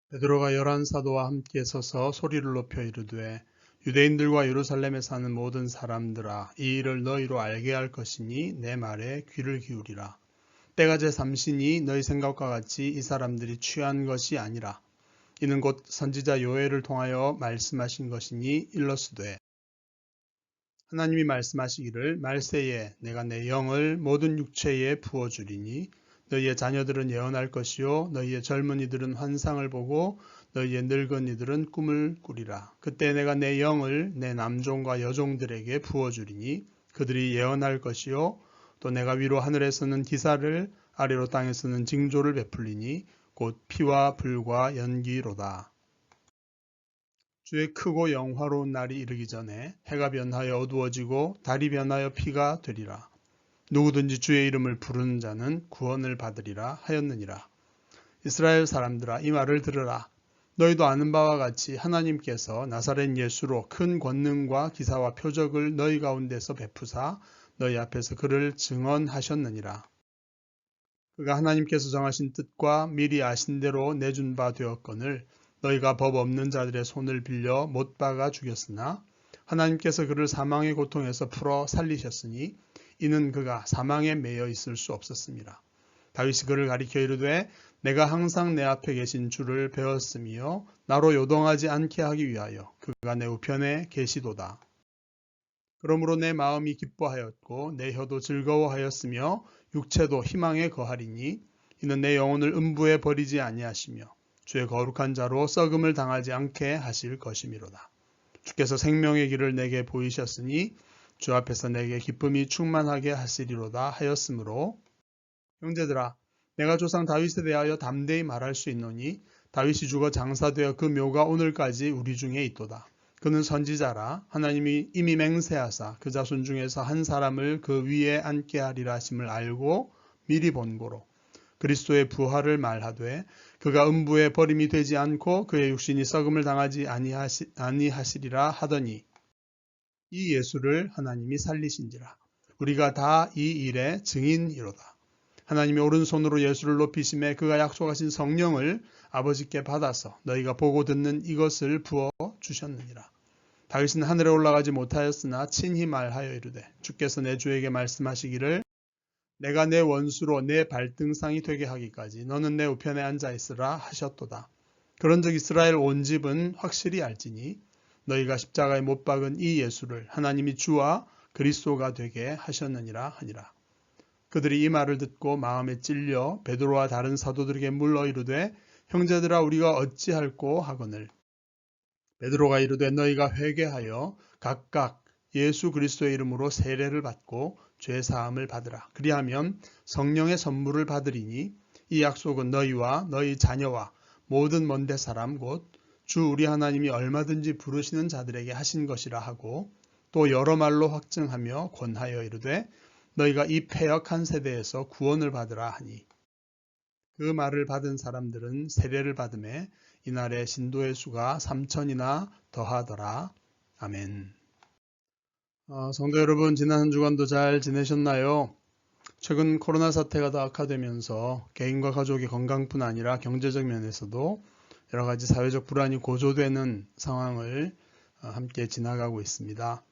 베드로가 11사도와 함께 서서 소리를 높여 이르되 유대인들과 예루살렘에 사는 모든 사람들아, 이 일을 너희로 알게 할 것이니 내 말에 귀를 기울이라. 때가 제 삼시니 너희 생각과 같이 이 사람들이 취한 것이 아니라 이는 곧 선지자 요엘을 통하여 말씀하신 것이니 일러스되 하나님이 말씀하시기를 말세에 내가 내 영을 모든 육체에 부어주리니 너희의 자녀들은 예언할 것이요 너희의 젊은이들은 환상을 보고 너희의 늙은이들은 꿈을 꾸리라. 그때 내가 내 영을 내 남종과 여종들에게 부어주리니 그들이 예언할 것이요 또 내가 위로 하늘에서는 기사를 아래로 땅에서는 징조를 베풀리니 곧 피와 불과 연기로다. 주의 크고 영화로운 날이 이르기 전에 해가 변하여 어두워지고 달이 변하여 피가 되리라. 누구든지 주의 이름을 부르는 자는 구원을 받으리라 하였느니라. 이스라엘 사람들아, 이 말을 들으라. 너희도 아는 바와 같이 하나님께서 나사렛 예수로 큰 권능과 기사와 표적을 너희 가운데서 베푸사 너희 앞에서 그를 증언하셨느니라. 그가 하나님께서 정하신 뜻과 미리 아신 대로 내준 바 되었거늘 너희가 법 없는 자들의 손을 빌려 못 박아 죽였으나 하나님께서 그를 사망의 고통에서 풀어 살리셨으니 이는 그가 사망에 매여 있을 수 없었습니다. 다윗이 그를 가리켜 이르되 내가 항상 내 앞에 계신 주를 배웠으며 나로 요동하지 않게 하기 위하여 그가 내 우편에 계시도다. 그러므로 내 마음이 기뻐하였고 내 혀도 즐거워하였으며 육체도 희망에 거하리니 이는 내 영혼을 음부에 버리지 아니하시며 주의 거룩한 자로 썩음을 당하지 않게 하실 것이미로다. 주께서 생명의 길을 내게 보이셨으니 주 앞에서 내게 기쁨이 충만하게 하시리로다 하였으므로 형제들아, 내가 조상 다윗에 대하여 담대히 말할 수 있노니 다윗이 죽어 장사되어 그 묘가 오늘까지 우리 중에 있도다. 그는 선지자라 하나님이 이미 맹세하사 그 자손 중에서 한 사람을 그 위에 앉게 하리라 하심을 알고 미리 본고로 그리스도의 부활을 말하되 그가 음부에 버림이 되지 않고 그의 육신이 썩음을 당하지 아니하시리라 하더니 이 예수를 하나님이 살리신지라. 우리가 다 이 일의 증인이로다. 하나님이 오른손으로 예수를 높이심에 그가 약속하신 성령을 아버지께 받아서 너희가 보고 듣는 이것을 부어 주셨느니라. 다윗은 하늘에 올라가지 못하였으나 친히 말하여 이르되 주께서 내 주에게 말씀하시기를 내가 내 원수로 내 발등상이 되게 하기까지 너는 내 우편에 앉아 있으라 하셨도다. 그런즉 이스라엘 온 집은 확실히 알지니 너희가 십자가에 못 박은 이 예수를 하나님이 주와 그리스도가 되게 하셨느니라 하니라. 그들이 이 말을 듣고 마음에 찔려 베드로와 다른 사도들에게 물어 이르되 형제들아 우리가 어찌할꼬 하거늘 베드로가 이르되 너희가 회개하여 각각 예수 그리스도의 이름으로 세례를 받고 죄 사함을 받으라. 그리하면 성령의 선물을 받으리니 이 약속은 너희와 너희 자녀와 모든 먼데 사람 곧 주 우리 하나님이 얼마든지 부르시는 자들에게 하신 것이라 하고 또 여러 말로 확증하며 권하여 이르되 너희가 이 패역한 세대에서 구원을 받으라 하니 그 말을 받은 사람들은 세례를 받음에 이날에 신도의 수가 3,000이나 더하더라. 아멘. 성도 여러분, 지난 한 주간도 잘 지내셨나요? 최근 코로나 사태가 더 악화되면서 개인과 가족의 건강뿐 아니라 경제적 면에서도 여러 가지 사회적 불안이 고조되는 상황을 함께 지나가고 있습니다.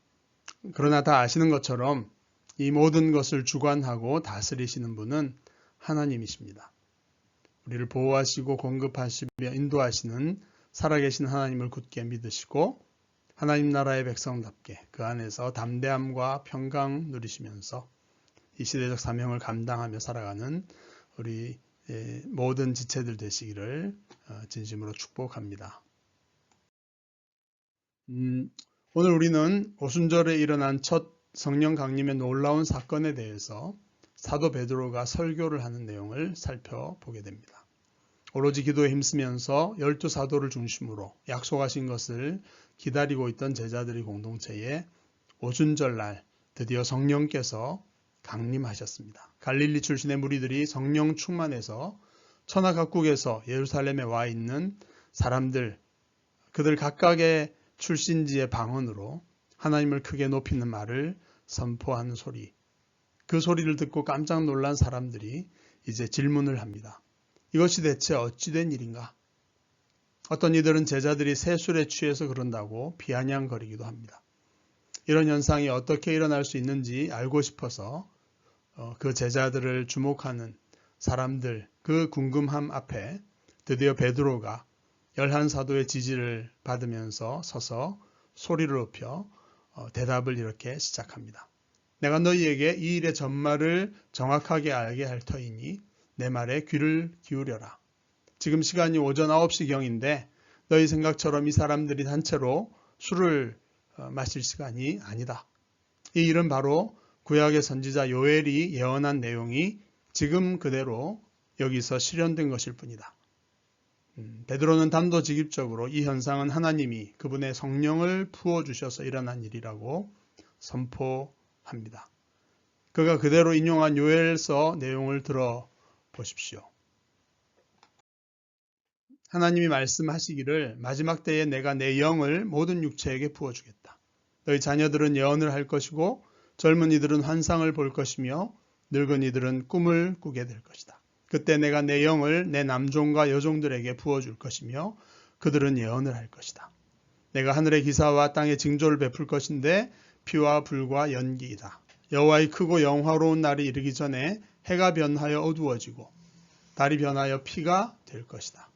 그러나 다 아시는 것처럼 이 모든 것을 주관하고 다스리시는 분은 하나님이십니다. 우리를 보호하시고 공급하시며 인도하시는 살아계신 하나님을 굳게 믿으시고 하나님 나라의 백성답게 그 안에서 담대함과 평강 누리시면서 이 시대적 사명을 감당하며 살아가는 우리 모든 지체들 되시기를 진심으로 축복합니다. 오늘 우리는 오순절에 일어난 첫 성령 강림의 놀라운 사건에 대해서 사도 베드로가 설교를 하는 내용을 살펴보게 됩니다. 오로지 기도에 힘쓰면서 12사도를 중심으로 약속하신 것을 기다리고 있던 제자들의 공동체에 오순절날 드디어 성령께서 강림하셨습니다. 갈릴리 출신의 무리들이 성령 충만해서 천하 각국에서 예루살렘에 와 있는 사람들, 그들 각각의 출신지의 방언으로 하나님을 크게 높이는 말을 선포하는 소리, 그 소리를 듣고 깜짝 놀란 사람들이 이제 질문을 합니다. 이것이 대체 어찌된 일인가? 어떤 이들은 제자들이 새술에 취해서 그런다고 비아냥거리기도 합니다. 이런 현상이 어떻게 일어날 수 있는지 알고 싶어서 그 제자들을 주목하는 사람들, 그 궁금함 앞에 드디어 베드로가 11사도의 지지를 받으면서 서서 소리를 높여 대답을 이렇게 시작합니다. 내가 너희에게 이 일의 전말을 정확하게 알게 할 터이니 내 말에 귀를 기울여라. 지금 시간이 오전 9시경인데 너희 생각처럼 이 사람들이 단체로 술을 마실 시간이 아니다. 이 일은 바로 구약의 선지자 요엘이 예언한 내용이 지금 그대로 여기서 실현된 것일 뿐이다. 베드로는 단도직입적으로 이 현상은 하나님이 그분의 성령을 부어주셔서 일어난 일이라고 선포합니다. 그가 그대로 인용한 요엘서 내용을 들어보십시오. 하나님이 말씀하시기를 마지막 때에 내가 내 영을 모든 육체에게 부어주겠다. 너희 자녀들은 예언을 할 것이고 젊은이들은 환상을 볼 것이며 늙은이들은 꿈을 꾸게 될 것이다. 그때 내가 내 영을 내 남종과 여종들에게 부어줄 것이며 그들은 예언을 할 것이다. 내가 하늘의 기사와 땅의 징조를 베풀 것인데 피와 불과 연기이다. 여호와의 크고 영화로운 날이 이르기 전에 해가 변하여 어두워지고 달이 변하여 피가 될 것이다.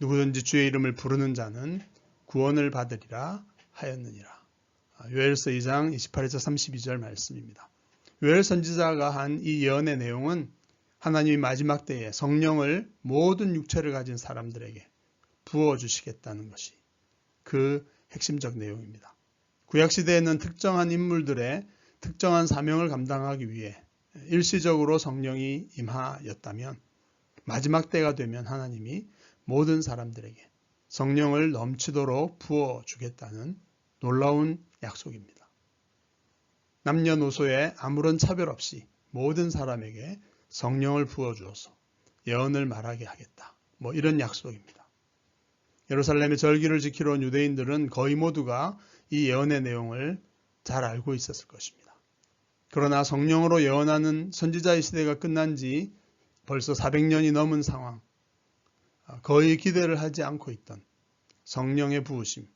누구든지 주의 이름을 부르는 자는 구원을 받으리라 하였느니라. 요엘서 2장 28에서 32절 말씀입니다. 요엘 선지자가 한 이 예언의 내용은 하나님이 마지막 때에 성령을 모든 육체를 가진 사람들에게 부어주시겠다는 것이 그 핵심적 내용입니다. 구약시대에는 특정한 인물들의 특정한 사명을 감당하기 위해 일시적으로 성령이 임하였다면 마지막 때가 되면 하나님이 모든 사람들에게 성령을 넘치도록 부어주겠다는 놀라운 약속입니다. 남녀노소에 아무런 차별 없이 모든 사람에게 성령을 부어주어서 예언을 말하게 하겠다. 이런 약속입니다. 예루살렘의 절기를 지키러 온 유대인들은 거의 모두가 이 예언의 내용을 잘 알고 있었을 것입니다. 그러나 성령으로 예언하는 선지자의 시대가 끝난 지 벌써 400년이 넘은 상황, 거의 기대를 하지 않고 있던 성령의 부으심,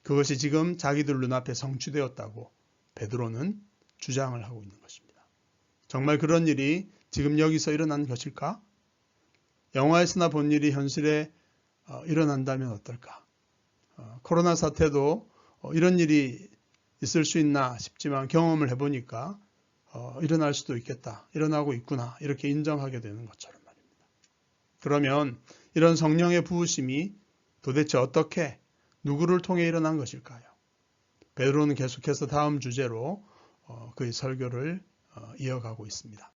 그것이 지금 자기들 눈앞에 성취되었다고 베드로는 주장을 하고 있는 것입니다. 정말 그런 일이 지금 여기서 일어난 것일까? 영화에서나 본 일이 현실에 일어난다면 어떨까? 코로나 사태도 이런 일이 있을 수 있나 싶지만 경험을 해보니까 일어날 수도 있겠다, 일어나고 있구나 이렇게 인정하게 되는 것처럼 말입니다. 그러면 이런 성령의 부으심이 도대체 어떻게 누구를 통해 일어난 것일까요? 베드로는 계속해서 다음 주제로 그의 설교를 이어가고 있습니다.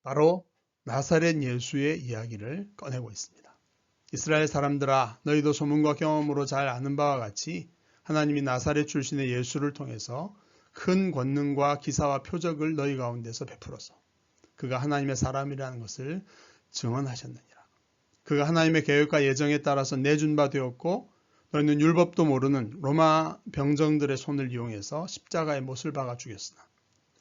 바로 나사렛 예수의 이야기를 꺼내고 있습니다. 이스라엘 사람들아, 너희도 소문과 경험으로 잘 아는 바와 같이 하나님이 나사렛 출신의 예수를 통해서 큰 권능과 기사와 표적을 너희 가운데서 베풀어서 그가 하나님의 사람이라는 것을 증언하셨느니라. 그가 하나님의 계획과 예정에 따라서 내준 바 되었고 너희는 율법도 모르는 로마 병정들의 손을 이용해서 십자가에 못을 박아 죽였으나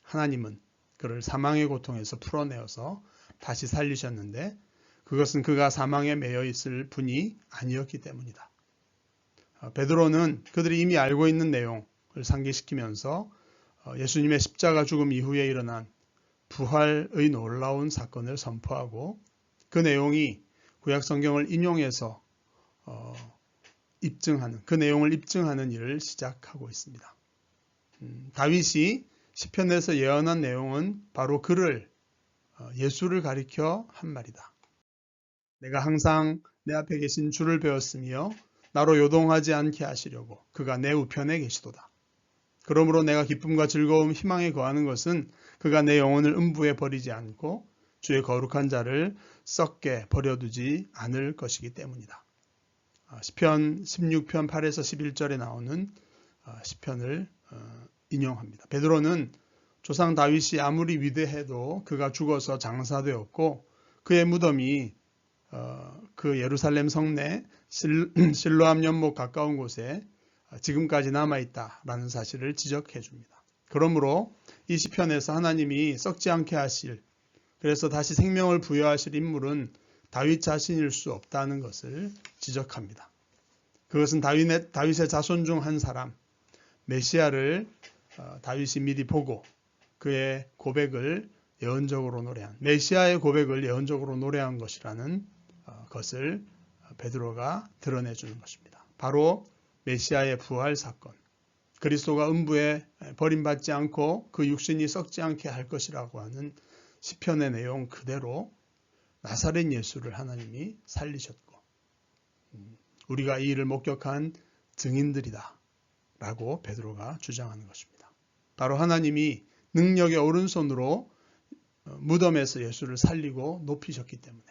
하나님은 그를 사망의 고통에서 풀어내어서 다시 살리셨는데 그것은 그가 사망에 매여 있을 분이 아니었기 때문이다. 베드로는 그들이 이미 알고 있는 내용을 상기시키면서 예수님의 십자가 죽음 이후에 일어난 부활의 놀라운 사건을 선포하고 그 내용이 구약 성경을 인용해서 입증하는, 그 내용을 입증하는 일을 시작하고 있습니다. 다윗이 시편에서 예언한 내용은 바로 그를 예수를 가리켜 한 말이다. 내가 항상 내 앞에 계신 주를 배웠으며 나로 요동하지 않게 하시려고 그가 내 우편에 계시도다. 그러므로 내가 기쁨과 즐거움 희망에 거하는 것은 그가 내 영혼을 음부에 버리지 않고 주의 거룩한 자를 썩게 버려두지 않을 것이기 때문이다. 시편 16편 8에서 11절에 나오는 시편을 인용합니다. 베드로는 조상 다윗이 아무리 위대해도 그가 죽어서 장사되었고 그의 무덤이 그 예루살렘 성내 실로암 연못 가까운 곳에 지금까지 남아있다라는 사실을 지적해 줍니다. 그러므로 이 시편에서 하나님이 썩지 않게 하실, 그래서 다시 생명을 부여하실 인물은 다윗 자신일 수 없다는 것을 지적합니다. 그것은 다윗의 자손 중 한 사람, 메시아를 다윗이 미리 보고 그의 고백을 예언적으로 노래한, 메시아의 고백을 예언적으로 노래한 것이라는 것을 베드로가 드러내주는 것입니다. 바로 메시아의 부활 사건, 그리스도가 음부에 버림받지 않고 그 육신이 썩지 않게 할 것이라고 하는 시편의 내용 그대로 나사렛 예수를 하나님이 살리셨고 우리가 이 일을 목격한 증인들이다 라고 베드로가 주장하는 것입니다. 바로 하나님이 능력의 오른손으로 무덤에서 예수를 살리고 높이셨기 때문에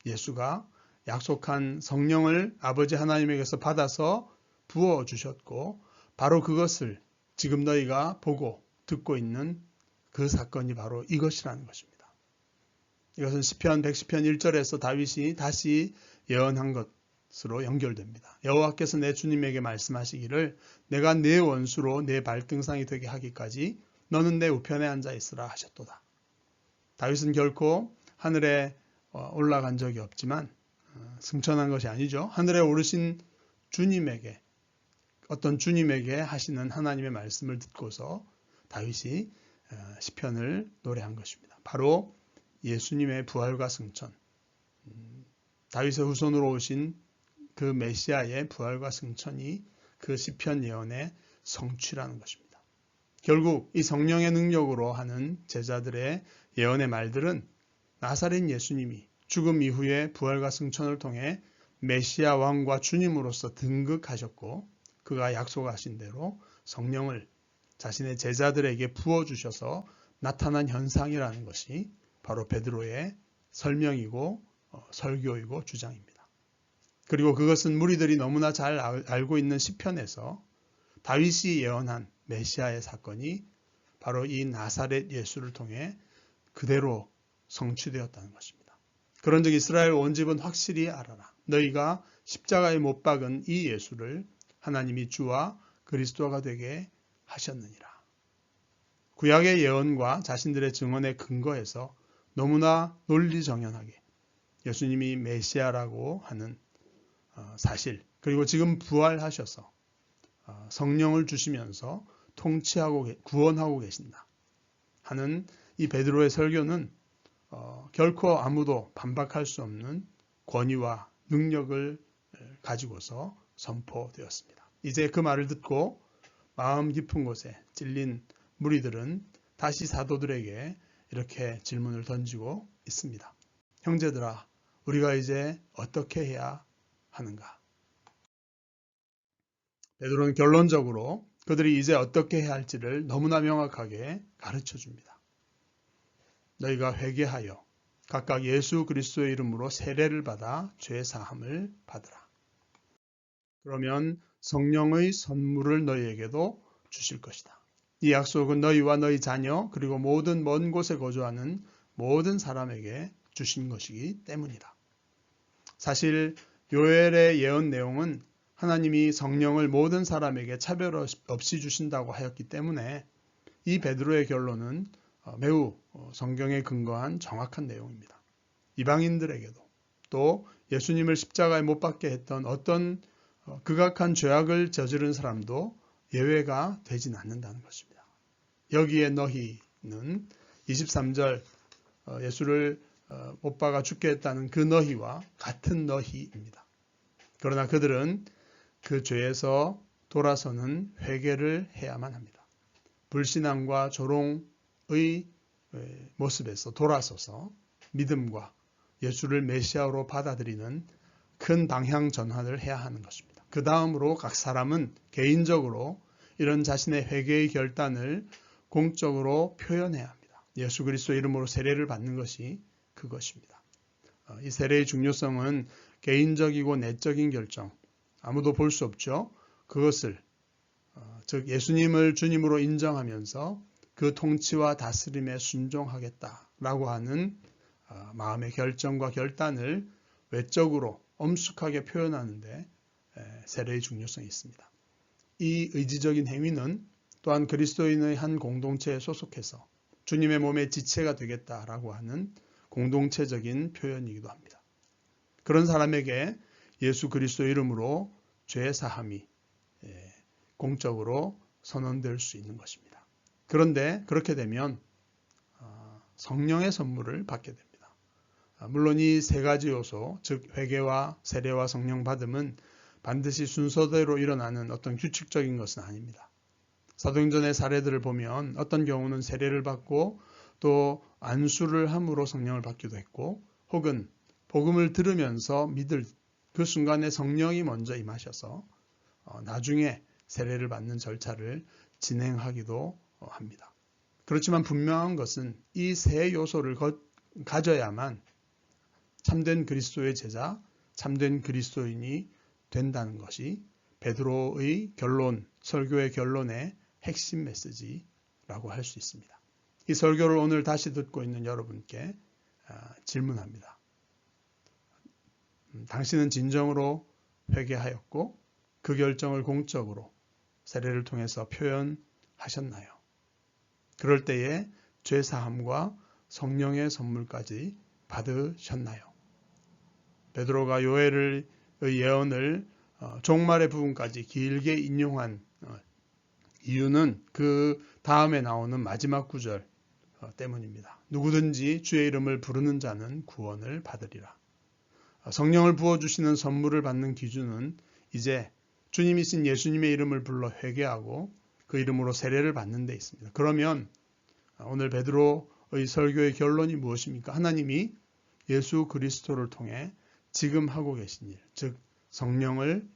예수가 약속한 성령을 아버지 하나님에게서 받아서 부어주셨고 바로 그것을 지금 너희가 보고 듣고 있는 그 사건이 바로 이것이라는 것입니다. 이것은 시편 110편 1절에서 다윗이 다시 예언한 것으로 연결됩니다. 여호와께서 내 주님에게 말씀하시기를 내가 네 원수로 네 발등상이 되게 하기까지 너는 내 우편에 앉아 있으라 하셨도다. 다윗은 결코 하늘에 올라간 적이 없지만 승천한 것이 아니죠. 하늘에 오르신 주님에게 어떤 주님에게 하시는 하나님의 말씀을 듣고서 다윗이 시편을 노래한 것입니다. 바로 예수님의 부활과 승천, 다윗의 후손으로 오신 그 메시아의 부활과 승천이 그 시편 예언의 성취라는 것입니다. 결국 이 성령의 능력으로 하는 제자들의 예언의 말들은 나사렛 예수님이 죽음 이후에 부활과 승천을 통해 메시아 왕과 주님으로서 등극하셨고 그가 약속하신 대로 성령을 자신의 제자들에게 부어주셔서 나타난 현상이라는 것이 바로 베드로의 설명이고 설교이고 주장입니다. 그리고 그것은 무리들이 너무나 잘 알고 있는 시편에서 다윗이 예언한 메시아의 사건이 바로 이 나사렛 예수를 통해 그대로 성취되었다는 것입니다. 그런즉 이스라엘 온 집은 확실히 알아라. 너희가 십자가에 못 박은 이 예수를 하나님이 주와 그리스도가 되게 하셨느니라. 구약의 예언과 자신들의 증언의 근거에서 너무나 논리정연하게 예수님이 메시아라고 하는 사실, 그리고 지금 부활하셔서 성령을 주시면서 통치하고 구원하고 계신다 하는 이 베드로의 설교는 결코 아무도 반박할 수 없는 권위와 능력을 가지고서 선포되었습니다. 이제 그 말을 듣고 마음 깊은 곳에 찔린 무리들은 다시 사도들에게 이렇게 질문을 던지고 있습니다. 형제들아, 우리가 이제 어떻게 해야 하는가? 베드로는 결론적으로 그들이 이제 어떻게 해야 할지를 너무나 명확하게 가르쳐 줍니다. 너희가 회개하여 각각 예수 그리스도의 이름으로 세례를 받아 죄 사함을 받으라. 그러면 성령의 선물을 너희에게도 주실 것이다. 이 약속은 너희와 너희 자녀 그리고 모든 먼 곳에 거주하는 모든 사람에게 주신 것이기 때문이다. 사실 요엘의 예언 내용은 하나님이 성령을 모든 사람에게 차별 없이 주신다고 하였기 때문에 이 베드로의 결론은 매우 성경에 근거한 정확한 내용입니다. 이방인들에게도 또 예수님을 십자가에 못 박게 했던 어떤 극악한 죄악을 저지른 사람도 예외가 되진 않는다는 것입니다. 여기에 너희는 23절 예수를 못 박아 죽게 했다는 그 너희와 같은 너희입니다. 그러나 그들은 그 죄에서 돌아서는 회개를 해야만 합니다. 불신앙과 조롱의 모습에서 돌아서서 믿음과 예수를 메시아로 받아들이는 큰 방향 전환을 해야 하는 것입니다. 그 다음으로 각 사람은 개인적으로 이런 자신의 회개의 결단을 공적으로 표현해야 합니다. 예수 그리스도 이름으로 세례를 받는 것이 그것입니다. 이 세례의 중요성은 개인적이고 내적인 결정, 아무도 볼 수 없죠. 그것을 즉 예수님을 주님으로 인정하면서 그 통치와 다스림에 순종하겠다라고 하는 마음의 결정과 결단을 외적으로 엄숙하게 표현하는데 세례의 중요성이 있습니다. 이 의지적인 행위는 또한 그리스도인의 한 공동체에 소속해서 주님의 몸의 지체가 되겠다라고 하는 공동체적인 표현이기도 합니다. 그런 사람에게 예수 그리스도 이름으로 죄 사함이 공적으로 선언될 수 있는 것입니다. 그런데 그렇게 되면 성령의 선물을 받게 됩니다. 물론 이 세 가지 요소, 즉 회개와 세례와 성령 받음은 반드시 순서대로 일어나는 어떤 규칙적인 것은 아닙니다. 사도행전의 사례들을 보면 어떤 경우는 세례를 받고 또 안수를 함으로 성령을 받기도 했고, 혹은 복음을 들으면서 믿을 그 순간에 성령이 먼저 임하셔서 나중에 세례를 받는 절차를 진행하기도 합니다. 그렇지만 분명한 것은 이 세 요소를 가져야만 참된 그리스도의 제자, 참된 그리스도인이 된다는 것이 베드로의 결론, 설교의 결론의 핵심 메시지라고 할 수 있습니다. 이 설교를 오늘 다시 듣고 있는 여러분께 질문합니다. 당신은 진정으로 회개하였고 그 결정을 공적으로 세례를 통해서 표현하셨나요? 그럴 때에 죄사함과 성령의 선물까지 받으셨나요? 베드로가 요엘의 예언을 종말의 부분까지 길게 인용한 이유는 그 다음에 나오는 마지막 구절 때문입니다. 누구든지 주의 이름을 부르는 자는 구원을 받으리라. 성령을 부어주시는 선물을 받는 기준은 이제 주님이신 예수님의 이름을 불러 회개하고 그 이름으로 세례를 받는 데 있습니다. 그러면 오늘 베드로의 설교의 결론이 무엇입니까? 하나님이 예수 그리스도를 통해 지금 하고 계신 일, 즉 성령을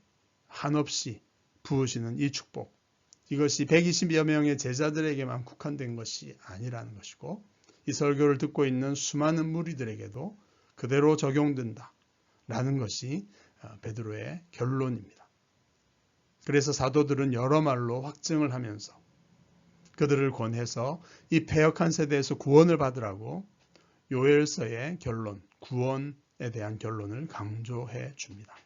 한없이 부으시는 이 축복, 이것이 120여 명의 제자들에게만 국한된 것이 아니라는 것이고, 이 설교를 듣고 있는 수많은 무리들에게도 그대로 적용된다라는 것이 베드로의 결론입니다. 그래서 사도들은 여러 말로 확증을 하면서 그들을 권해서 이 패역한 세대에서 구원을 받으라고 요엘서의 결론, 구원에 대한 결론을 강조해 줍니다.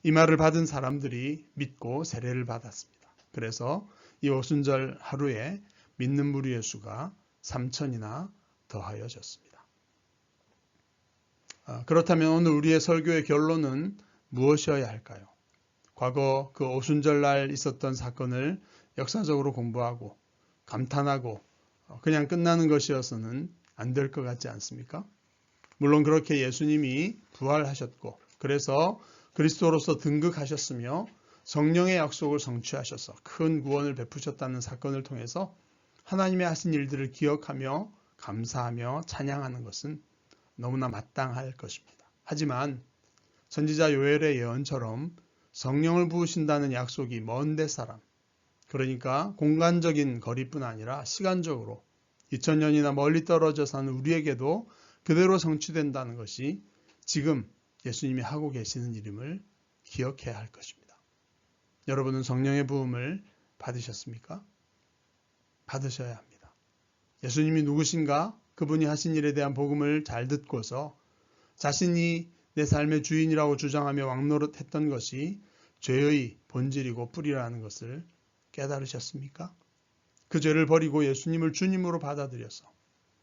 이 말을 받은 사람들이 믿고 세례를 받았습니다. 그래서 이 오순절 하루에 믿는 무리의 수가 3,000이나 더하여졌습니다. 그렇다면 오늘 우리의 설교의 결론은 무엇이어야 할까요? 과거 그 오순절날 있었던 사건을 역사적으로 공부하고 감탄하고 그냥 끝나는 것이어서는 안 될 것 같지 않습니까? 물론 그렇게 예수님이 부활하셨고 그래서 그리스도로서 등극하셨으며 성령의 약속을 성취하셔서 큰 구원을 베푸셨다는 사건을 통해서 하나님의 하신 일들을 기억하며 감사하며 찬양하는 것은 너무나 마땅할 것입니다. 하지만 선지자 요엘의 예언처럼 성령을 부으신다는 약속이 먼 데 사람, 그러니까 공간적인 거리뿐 아니라 시간적으로 2000년이나 멀리 떨어져 사는 우리에게도 그대로 성취된다는 것이 지금 예수님이 하고 계시는 일임을 기억해야 할 것입니다. 여러분은 성령의 부음을 받으셨습니까? 받으셔야 합니다. 예수님이 누구신가? 그분이 하신 일에 대한 복음을 잘 듣고서 자신이 내 삶의 주인이라고 주장하며 왕노릇했던 것이 죄의 본질이고 뿌리라는 것을 깨달으셨습니까? 그 죄를 버리고 예수님을 주님으로 받아들여서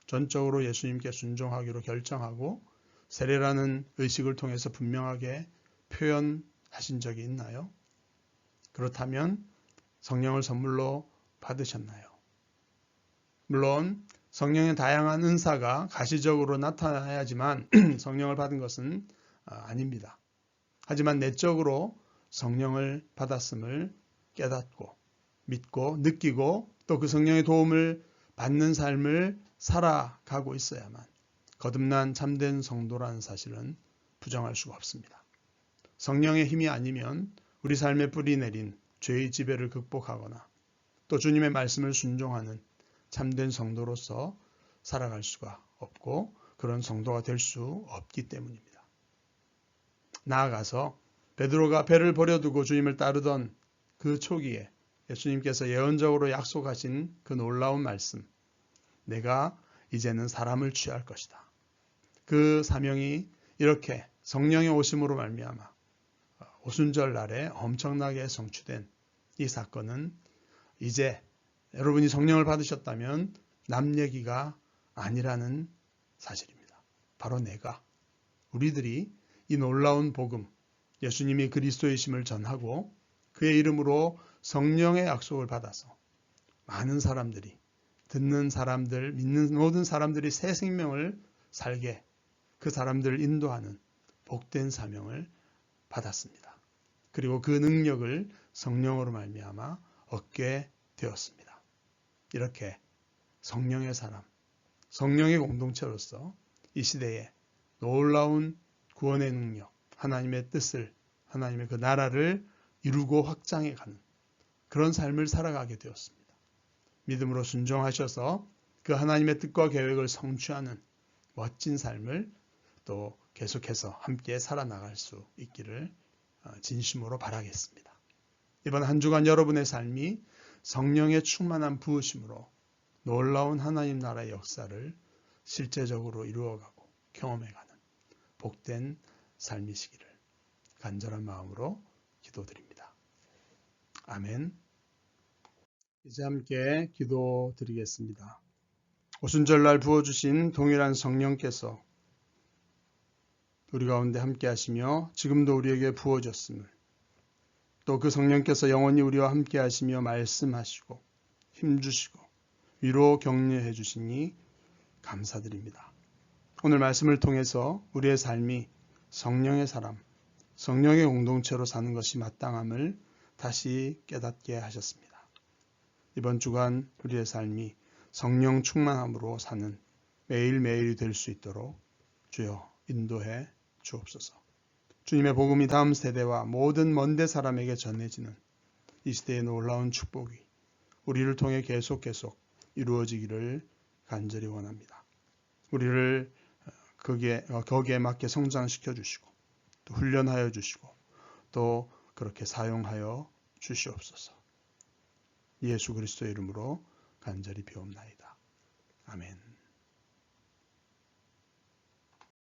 전적으로 예수님께 순종하기로 결정하고 세례라는 의식을 통해서 분명하게 표현하신 적이 있나요? 그렇다면 성령을 선물로 받으셨나요? 물론 성령의 다양한 은사가 가시적으로 나타나야지만 성령을 받은 것은 아닙니다. 하지만 내적으로 성령을 받았음을 깨닫고 믿고 느끼고 또 그 성령의 도움을 받는 삶을 살아가고 있어야만 거듭난 참된 성도라는 사실은 부정할 수가 없습니다. 성령의 힘이 아니면 우리 삶에 뿌리 내린 죄의 지배를 극복하거나 또 주님의 말씀을 순종하는 참된 성도로서 살아갈 수가 없고 그런 성도가 될 수 없기 때문입니다. 나아가서 베드로가 배를 버려두고 주님을 따르던 그 초기에 예수님께서 예언적으로 약속하신 그 놀라운 말씀, 내가 이제는 사람을 취할 것이다. 그 사명이 이렇게 성령의 오심으로 말미암아 오순절 날에 엄청나게 성취된 이 사건은 이제 여러분이 성령을 받으셨다면 남 얘기가 아니라는 사실입니다. 바로 우리들이 이 놀라운 복음, 예수님이 그리스도이심을 전하고 그의 이름으로 성령의 약속을 받아서 많은 사람들이, 듣는 사람들, 믿는 모든 사람들이 새 생명을 살게 그 사람들을 인도하는 복된 사명을 받았습니다. 그리고 그 능력을 성령으로 말미암아 얻게 되었습니다. 이렇게 성령의 사람, 성령의 공동체로서 이 시대에 놀라운 구원의 능력, 하나님의 뜻을, 하나님의 그 나라를 이루고 확장해가는 그런 삶을 살아가게 되었습니다. 믿음으로 순종하셔서 그 하나님의 뜻과 계획을 성취하는 멋진 삶을 또 계속해서 함께 살아나갈 수 있기를 진심으로 바라겠습니다. 이번 한 주간 여러분의 삶이 성령의 충만한 부으심으로 놀라운 하나님 나라의 역사를 실제적으로 이루어가고 경험해가는 복된 삶이시기를 간절한 마음으로 기도드립니다. 아멘. 이제 함께 기도드리겠습니다. 오순절날 부어주신 동일한 성령께서 우리 가운데 함께 하시며 지금도 우리에게 부어졌음을, 또 그 성령께서 영원히 우리와 함께 하시며 말씀하시고 힘주시고 위로 격려해 주시니 감사드립니다. 오늘 말씀을 통해서 우리의 삶이 성령의 사람, 성령의 공동체로 사는 것이 마땅함을 다시 깨닫게 하셨습니다. 이번 주간 우리의 삶이 성령 충만함으로 사는 매일매일이 될 수 있도록 주여 인도해 주옵소서. 주님의 복음이 다음 세대와 모든 먼데 사람에게 전해지는 이 시대의 놀라운 축복이 우리를 통해 계속 이루어지기를 간절히 원합니다. 우리를 거기에 맞게 성장시켜 주시고 또 훈련하여 주시고 또 그렇게 사용하여 주시옵소서. 예수 그리스도의 이름으로 간절히 비옵나이다. 아멘.